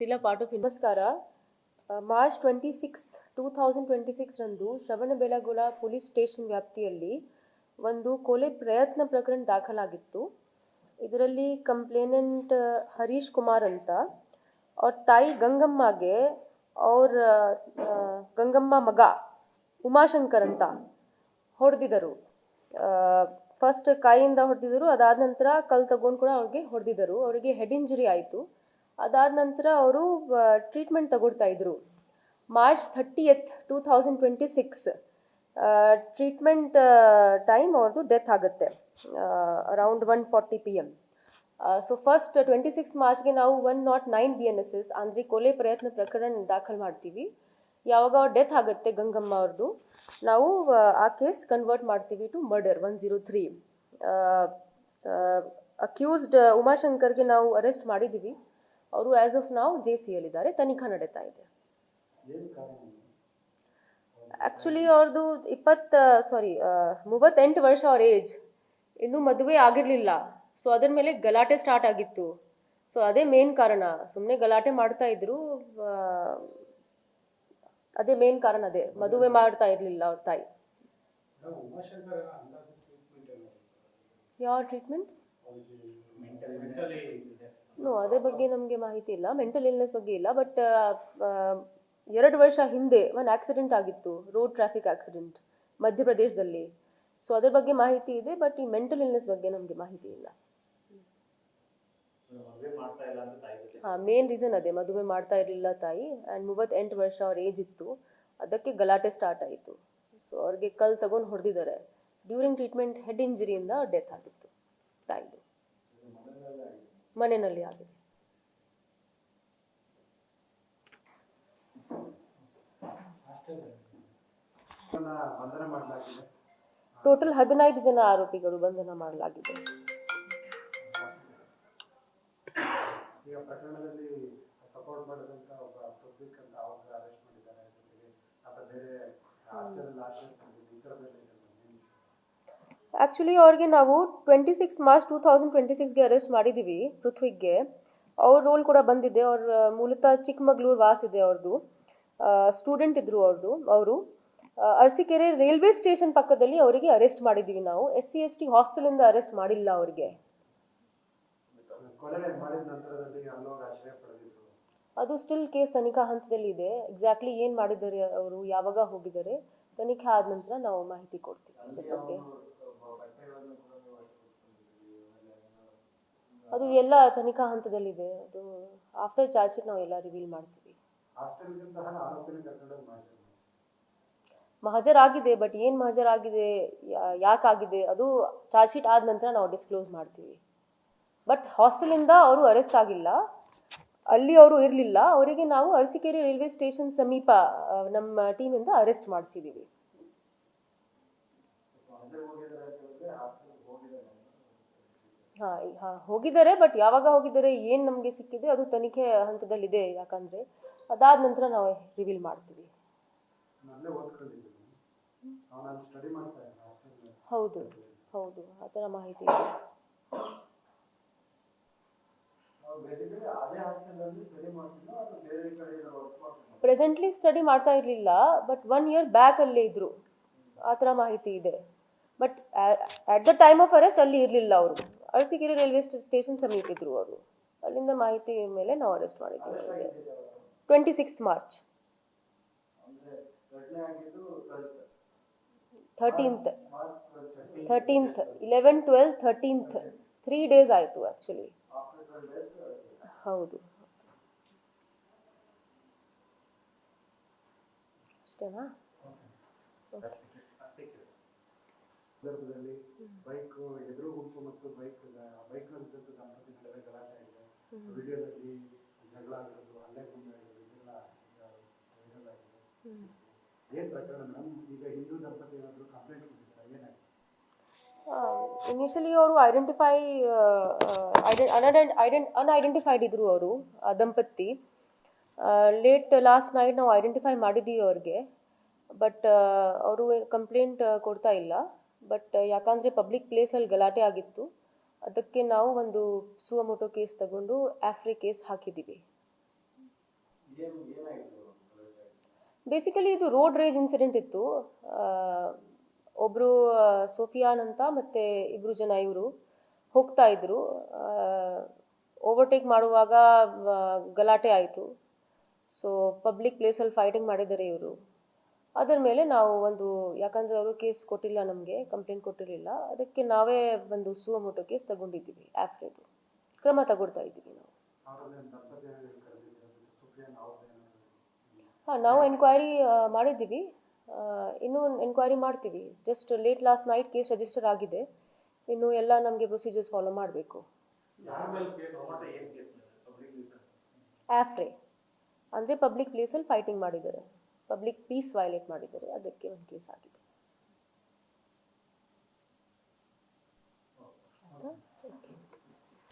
Still a part of ನಮಸ್ಕಾರ. March 26, 2026 ರಂದು Shravanabelagola police station ವ್ಯಾಪ್ತಿಯಲ್ಲಿ ಒಂದು ಕೊಲೆ ಪ್ರಯತ್ನ ಪ್ರಕರಣ ದಾಖಲಾಗಿತ್ತು. ಇದರಲ್ಲಿ ಕಂಪ್ಲೇನೆಂಟ್ ಹರೀಶ್ ಕುಮಾರ್ ಅಂತ ಅವ್ರ ತಾಯಿ ಗಂಗಮ್ಮಗೆ ಅವ್ರ ಗಂಗಮ್ಮ ಮಗ ಉಮಾಶಂಕರ್ ಅಂತ ಹೊಡೆದಿದ್ದರು. ಫಸ್ಟ್ ಕೈಯಿಂದ ಹೊಡೆದಿದ್ದರು, ಅದಾದ ನಂತರ ಕಲ್ಲು ತಗೊಂಡು ಕೂಡ ಅವ್ರಿಗೆ ಹೊಡೆದಿದ್ದರು. ಅವರಿಗೆ ಹೆಡ್ ಇಂಜುರಿ ಆಯಿತು. ಅದಾದ ನಂತರ ಅವರು ಟ್ರೀಟ್ಮೆಂಟ್ ತಗೊಳ್ತಾ ಇದ್ರು. ಮಾರ್ಚ್ 30th, 2026 ಟ್ರೀಟ್ಮೆಂಟ್ ಟೈಮ್ ಅವ್ರದ್ದು ಡೆತ್ ಆಗುತ್ತೆ ಅರೌಂಡ್ 1:40 PM. ಸೊ ಫಸ್ಟ್ 26 ಮಾರ್ಚ್ಗೆ ನಾವು 109 BNSS ಅಂದರೆ ಕೊಲೆ ಪ್ರಯತ್ನ ಪ್ರಕರಣ ದಾಖಲು ಮಾಡ್ತೀವಿ. ಯಾವಾಗ ಅವ್ರ ಡೆತ್ ಆಗುತ್ತೆ ಗಂಗಮ್ಮ ಅವ್ರದ್ದು, ನಾವು ಆ ಕೇಸ್ ಕನ್ವರ್ಟ್ ಮಾಡ್ತೀವಿ ಟು ಮರ್ಡರ್ 103. ಅಕ್ಯೂಸ್ಡ್ ಉಮಾಶಂಕರ್ಗೆ ನಾವು ಅರೆಸ್ಟ್ ಮಾಡಿದ್ದೀವಿ. ಅವರು ಆಸ್ ಆಫ್ ನಾವು JCಯಲ್ಲಿದ್ದಾರೆ, ತನಿಖಾ ನಡೀತಾ ಇದೆ. ಆ್ಯಕ್ಚುಲಿ ಅವ್ರದ್ದು 38 ವರ್ಷ ಅವ್ರ ಏಜ್, ಇನ್ನೂ ಮದುವೆ ಆಗಿರಲಿಲ್ಲ. ಸೊ ಅದ್ರ ಮೇಲೆ ಗಲಾಟೆ ಸ್ಟಾರ್ಟ್ ಆಗಿತ್ತು. ಸೊ ಅದೇ ಮೇನ್ ಕಾರಣ, ಸುಮ್ಮನೆ ಗಲಾಟೆ ಮಾಡ್ತಾ ಇದ್ರು. ಅದೇ ಮೇನ್ ಕಾರಣ, ಅದೇ ಮದುವೆ ಮಾಡ್ತಾ ಇರಲಿಲ್ಲ ಅವ್ರ ತಾಯಿ. ಯಾವ ಟ್ರೀಟ್ಮೆಂಟ್? ಅದ್ರ ಬಗ್ಗೆ ನಮಗೆ ಮಾಹಿತಿ ಇಲ್ಲ, ಮೆಂಟಲ್ ಇಲ್ನೆಸ್ ಬಗ್ಗೆ ಇಲ್ಲ. ಬಟ್ 2 ವರ್ಷ ಹಿಂದೆ ಒಂದು ಆಕ್ಸಿಡೆಂಟ್ ಆಗಿತ್ತು, ರೋಡ್ ಟ್ರಾಫಿಕ್ ಆಕ್ಸಿಡೆಂಟ್ ಮಧ್ಯಪ್ರದೇಶದಲ್ಲಿ. ಸೊ ಅದ್ರ ಬಗ್ಗೆ ಮಾಹಿತಿ ಇದೆ, ಬಟ್ ಈ ಮೆಂಟಲ್ ಇಲ್ನೆಸ್ ಬಗ್ಗೆ ನಮಗೆ ಮಾಹಿತಿ ಇಲ್ಲ. ಮೇನ್ ರೀಸನ್ ಅದೇ, ಮದುವೆ ಮಾಡ್ತಾ ಇರಲಿಲ್ಲ ತಾಯಿ. ಆ್ಯಂಡ್ 38 ವರ್ಷ ಅವ್ರ ಏಜ್ ಇತ್ತು, ಅದಕ್ಕೆ ಗಲಾಟೆ ಸ್ಟಾರ್ಟ್ ಆಯಿತು. ಸೊ ಅವ್ರಿಗೆ ಕಲ್ಲು ತಗೊಂಡು ಹೊಡೆದಿದ್ದಾರೆ. ಡ್ಯೂರಿಂಗ್ ಟ್ರೀಟ್ಮೆಂಟ್ ಹೆಡ್ ಇಂಜುರಿಯಿಂದ ಡೆತ್ ಆಗಿತ್ತು ತಾಯಿದು. ಮನೆಯಲ್ಲಿ ಆಗಿದೆ. ಟೋಟಲ್ 15 ಜನ ಆರೋಪಿಗಳು ಬಂಧನ ಮಾಡಲಾಗಿದೆ. ಆ್ಯಕ್ಚುಲಿ ಅವ್ರಿಗೆ ನಾವು 26 ಮಾರ್ಚ್ 2026ಗೆ ಅರೆಸ್ಟ್ ಮಾಡಿದ್ದೀವಿ. ಪೃಥ್ವಿಗೆ ಅವ್ರ ರೋಲ್ ಕೂಡ ಬಂದಿದೆ. ಅವ್ರ ಮೂಲತಃ ಚಿಕ್ಕಮಗಳೂರು ವಾಸ್ ಇದೆ ಅವ್ರದ್ದು. ಸ್ಟೂಡೆಂಟ್ ಇದ್ರು ಅವರು ಅರಸೀಕೆರೆ ರೈಲ್ವೆ ಸ್ಟೇಷನ್ ಪಕ್ಕದಲ್ಲಿ ಅವರಿಗೆ ಅರೆಸ್ಟ್ ಮಾಡಿದ್ದೀವಿ ನಾವು. SC/ST ಹಾಸ್ಟೆಲಿಂದ ಅರೆಸ್ಟ್ ಮಾಡಿಲ್ಲ ಅವ್ರಿಗೆ. ಅದು ಸ್ಟಿಲ್ ಕೇಸ್ ತನಿಖಾ ಹಂತದಲ್ಲಿ ಇದೆ. ಎಕ್ಸಾಕ್ಟ್ಲಿ ಏನು ಮಾಡಿದ್ದಾರೆ ಅವರು, ಯಾವಾಗ ಹೋಗಿದ್ದಾರೆ, ತನಿಖೆ ಆದ ನಂತರ ನಾವು ಮಾಹಿತಿ ಕೊಡ್ತೀವಿ ಅದ್ರ ಬಗ್ಗೆ. ಅದು ಎಲ್ಲ ತನಿಖಾ ಹಂತದಲ್ಲಿದೆ. ಅದು ಆಫ್ಟರ್ ಚಾರ್ಜ್ ಶೀಟ್ ನಾವು ಎಲ್ಲ ರಿವೀಲ್ ಮಾಡ್ತೀವಿ. ಮಹಜರಾಗಿದೆ, ಬಟ್ ಏನು ಮಹಜರಾಗಿದೆ, ಯಾಕಾಗಿದೆ, ಅದು ಚಾರ್ಜ್ ಶೀಟ್ ಆದ ನಂತರ ನಾವು ಡಿಸ್ಕ್ಲೋಸ್ ಮಾಡ್ತೀವಿ. ಬಟ್ ಹಾಸ್ಟೆಲಿಂದ ಅವರು ಅರೆಸ್ಟ್ ಆಗಿಲ್ಲ, ಅಲ್ಲಿ ಅವರು ಇರಲಿಲ್ಲ. ಅವರಿಗೆ ನಾವು ಅರಸೀಕೆರೆ ರೈಲ್ವೆ ಸ್ಟೇಷನ್ ಸಮೀಪ ನಮ್ಮ ಟೀಮಿಂದ ಅರೆಸ್ಟ್ ಮಾಡಿಸಿದ್ದೀವಿ. ಹಾಂ ಹೋಗಿದ್ದಾರೆ, ಬಟ್ ಯಾವಾಗ ಹೋಗಿದ್ದಾರೆ, ಏನು ನಮಗೆ ಸಿಕ್ಕಿದೆ ಅದು ತನಿಖೆ ಹಂತದಲ್ಲಿದೆ. ಯಾಕಂದರೆ ಅದಾದ ನಂತರ ನಾವು ರಿವೀಲ್ ಮಾಡ್ತೀವಿ. ಹೌದು ಹೌದು, ಆ ಥರ ಮಾಹಿತಿ ಇದೆ. ಪ್ರೆಸೆಂಟ್ಲಿ ಸ್ಟಡಿ ಮಾಡ್ತಾ ಇರಲಿಲ್ಲ, ಬಟ್ 1 year ಬ್ಯಾಕ್ ಅಲ್ಲೇ ಇದ್ರು, ಆ ಥರ ಮಾಹಿತಿ ಇದೆ. But at the time of arrest ಅಲ್ಲಿ ಇರಲಿಲ್ಲ ಅವರು. ಅರಸೀಕೆರೆ ರೈಲ್ವೆ ಸ್ಟೇಷನ್ ಸಮೀಪ ಇದ್ರು ಅವರು. ಅಲ್ಲಿಂದ ಮಾಹಿತಿ ಮೇಲೆ ನಾವು ಅರೆಸ್ಟ್ ಮಾಡಿದ್ದೀವಿ ಅವರಿಗೆ 26 ಮಾರ್ಚ್. 13th 11, 12, 13th 3 days ಆಯಿತು ಆ್ಯಕ್ಚುಲಿ. ಹೌದು, ಅಷ್ಟೇನಾ? ಇನಿಷಿಯಲಿ ಅವರು ಅನ್ಐಡೆಂಟಿಫೈಡ್ ಇದ್ರು ಅವರು, ದಂಪತಿ. ಲೇಟ್ ಲಾಸ್ಟ್ ನೈಟ್ ನಾವು ಐಡೆಂಟಿಫೈ ಮಾಡಿದ್ದೀವಿ ಅವ್ರಿಗೆ. ಬಟ್ ಅವರು ಕಂಪ್ಲೇಂಟ್ ಕೊಡ್ತಾ ಇಲ್ಲ. ಬಟ್ ಯಾಕಂದರೆ ಪಬ್ಲಿಕ್ ಪ್ಲೇಸಲ್ಲಿ ಗಲಾಟೆ ಆಗಿತ್ತು, ಅದಕ್ಕೆ ನಾವು ಒಂದು ಸುವಮೋಟೋ ಕೇಸ್ ತಗೊಂಡು ಆಫ್ರಿ ಕೇಸ್ ಹಾಕಿದ್ದೀವಿ. ಬೇಸಿಕಲಿ ಇದು ರೋಡ್ ರೇಜ್ ಇನ್ಸಿಡೆಂಟ್ ಇತ್ತು. ಒಬ್ಬರು ಸೋಫಿಯಾನ್ ಅಂತ ಮತ್ತು ಇಬ್ಬರು ಜನ ಇವರು ಹೋಗ್ತಾ ಇದ್ರು. ಓವರ್ಟೇಕ್ ಮಾಡುವಾಗ ಗಲಾಟೆ ಆಯಿತು. ಸೊ ಪಬ್ಲಿಕ್ ಪ್ಲೇಸಲ್ಲಿ ಫೈಟಿಂಗ್ ಮಾಡಿದ್ದಾರೆ ಇವರು. ಅದರ ಮೇಲೆ ನಾವು ಯಾಕಂದರೆ ಅವರು ಕೇಸ್ ಕೊಟ್ಟಿಲ್ಲ, ನಮಗೆ ಕಂಪ್ಲೇಂಟ್ ಕೊಟ್ಟಿರಲಿಲ್ಲ, ಅದಕ್ಕೆ ನಾವೇ ಒಂದು ಸುವಮೋಟೋ ಕೇಸ್ ತಗೊಂಡಿದ್ದೀವಿ. ಆಫ್ರೇದು ಕ್ರಮ ತಗೊಳ್ತಾ ಇದ್ದೀವಿ ನಾವು. ಹಾಂ, ನಾವು ಎನ್ಕ್ವೈರಿ ಮಾಡಿದ್ದೀವಿ, ಇನ್ನೂ ಎನ್ಕ್ವೈರಿ ಮಾಡ್ತೀವಿ. Just late last night case register ಆಗಿದೆ, ಇನ್ನು ಎಲ್ಲ ನಮಗೆ ಪ್ರೊಸೀಜರ್ಸ್ ಫಾಲೋ ಮಾಡಬೇಕು. ಆಫ್ರೇ ಅಂದರೆ ಪಬ್ಲಿಕ್ ಪ್ಲೇಸಲ್ಲಿ ಫೈಟಿಂಗ್ ಮಾಡಿದ್ದಾರೆ, ಪಬ್ಲಿಕ್ ಪೀಸ್ ವೈಲೇಟ್ ಮಾಡಿದ್ದಾರೆ, ಅದಕ್ಕೆ ಒಂದು ಕೇಸ್ ಆಗಿದೆ.